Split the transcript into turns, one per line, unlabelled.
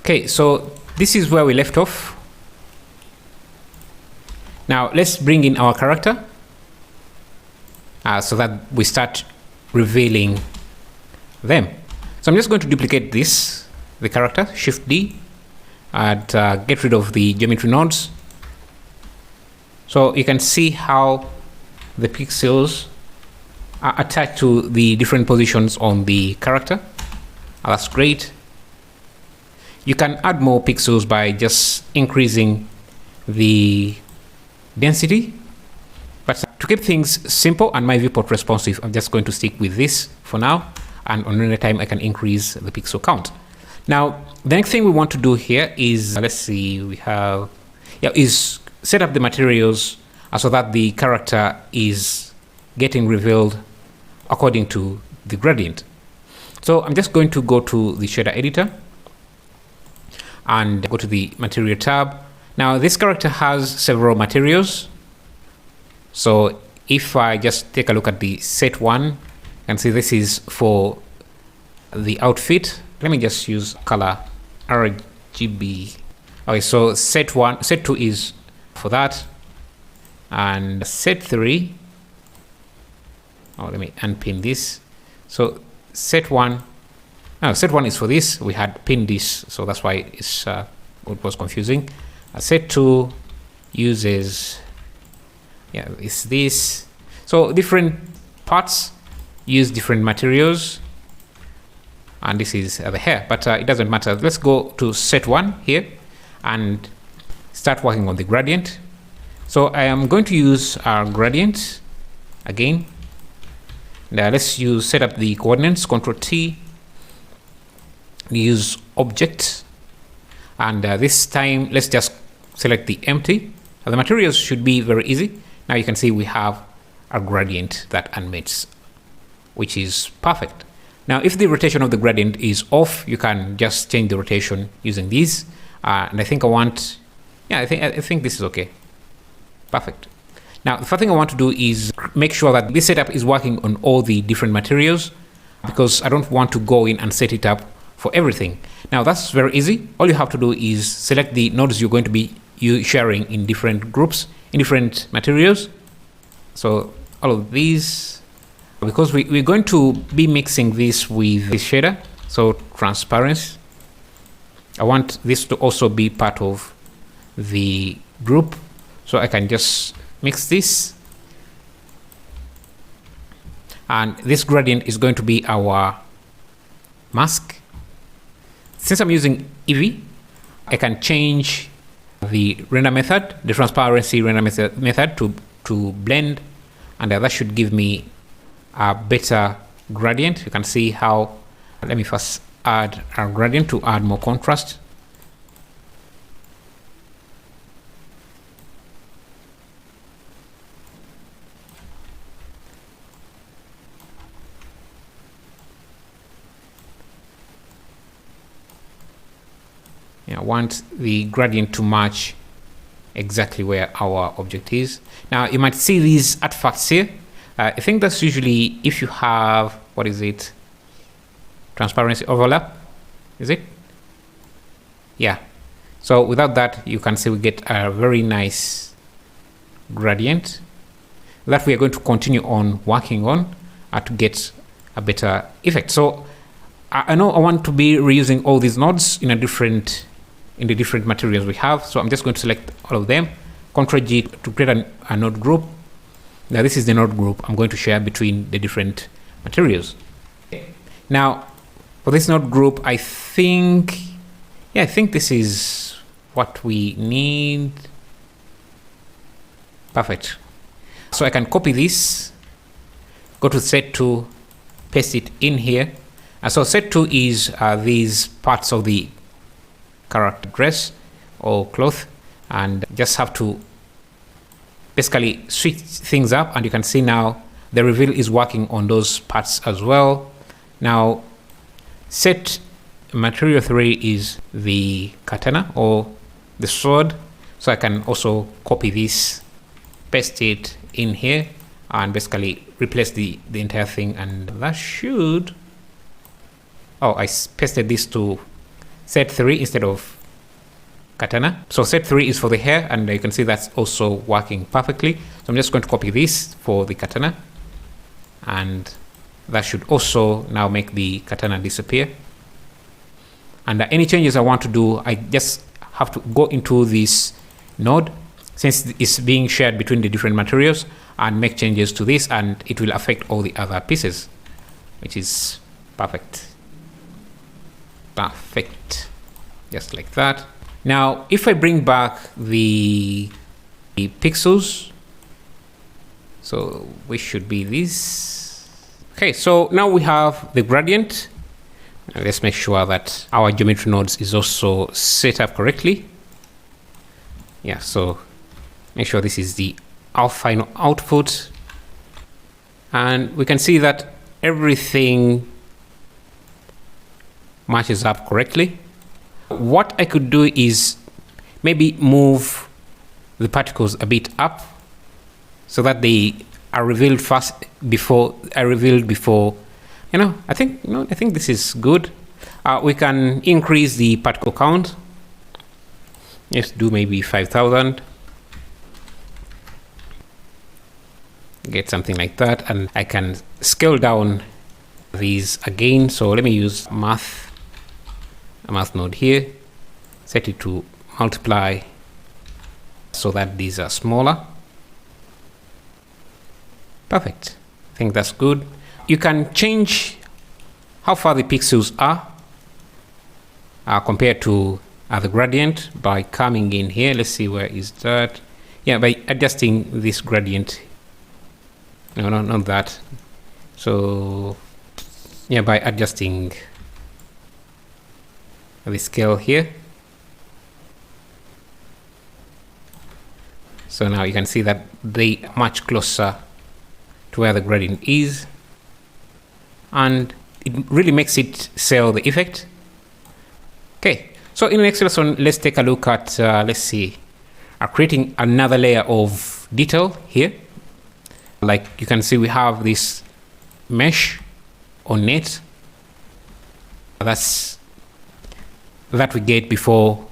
Okay, so this is where we left off. Now let's bring in our character so that we start revealing them. So I'm just going to duplicate the character, Shift D, and get rid of the geometry nodes. So you can see how the pixels are attached to the different positions on the character. That's great. You can add more pixels by just increasing the density. But to keep things simple and my viewport responsive, I'm just going to stick with this for now. And on another time, I can increase the pixel count. Now, the next thing we want to do here is, let's see, is set up the materials so that the character is getting revealed according to the gradient. So I'm just going to go to the shader editor and go to the material tab. Now this character has several materials. So if I just take a look at the set one, you can see this is for the outfit. Let me just use color RGB. Okay, so set two is for that, and set three. Oh, let me unpin this. So set one is for this. We had pinned this, so that's why it was confusing. Set two uses, it's this. So different parts use different materials, and this is the hair, but it doesn't matter. Let's go to set one here and start working on the gradient. So I am going to use our gradient again. Now let's set up the coordinates, Ctrl T, use object, and this time let's just select the empty. The materials should be very easy. Now you can see we have a gradient that animates, which is perfect. Now if the rotation of the gradient is off, you can just change the rotation using these, and I think I think this is okay. Perfect. Now the first thing I want to do is make sure that this setup is working on all the different materials, because I don't want to go in and set it up for everything. Now that's very easy. All you have to do is select the nodes you're going to be sharing in different groups, in different materials. So all of these, because we're going to be mixing this with this shader, so transparency, I want this to also be part of the group, so I can just mix this, and this gradient is going to be our mask. Since I'm using Eevee, I can change the render method, the transparency render method to blend, and that should give me a better gradient. You can see how, let me first add our gradient to add more contrast. I want the gradient to match exactly where our object is. Now you might see these artifacts here. I think that's usually if you have, what is it? Transparency overlap, is it? Yeah. So without that, you can see we get a very nice gradient that we are going to continue on working on to get a better effect. So I know I want to be reusing all these nodes in the different materials we have. So I'm just going to select all of them, Ctrl G to create a node group. Now this is the node group I'm going to share between the different materials. Now for this node group, I think this is what we need. Perfect. So I can copy this, go to set 2, paste it in here. So set 2 is these parts of the character dress or cloth, and just have to basically switch things up, and you can see now the reveal is working on those parts as well. Now set material 3 is the katana or the sword, so I can also copy this, paste it in here, and basically replace the entire thing, and that should, oh, I pasted this to set 3 instead of katana. So set 3 is for the hair, and you can see that's also working perfectly. So I'm just going to copy this for the katana, and that should also now make the katana disappear. And any changes I want to do, I just have to go into this node, since it's being shared between the different materials, and make changes to this, and it will affect all the other pieces, which is perfect. Perfect. Just like that. Now, if I bring back the pixels, so we should be this. Okay, so now we have the gradient. Now let's make sure that our geometry nodes is also set up correctly. Yeah, so make sure this is our final output. And we can see that everything matches up correctly. What I could do is maybe move the particles a bit up so that they are revealed before, I think this is good. We can increase the particle count. Let's do maybe 5,000. Get something like that, and I can scale down these again. So let me use a math node here, set it to multiply so that these are smaller. Perfect. I think that's good. You can change how far the pixels are compared to the gradient by coming in here. Let's see, where is that? Yeah, by adjusting this gradient. No, not that. So yeah, by adjusting the scale here. So now you can see that they are much closer to where the gradient is, and it really makes it sell the effect. Okay, so in the next lesson, let's take a look at let's see, creating another layer of detail here. Like you can see, we have this mesh or net that we get before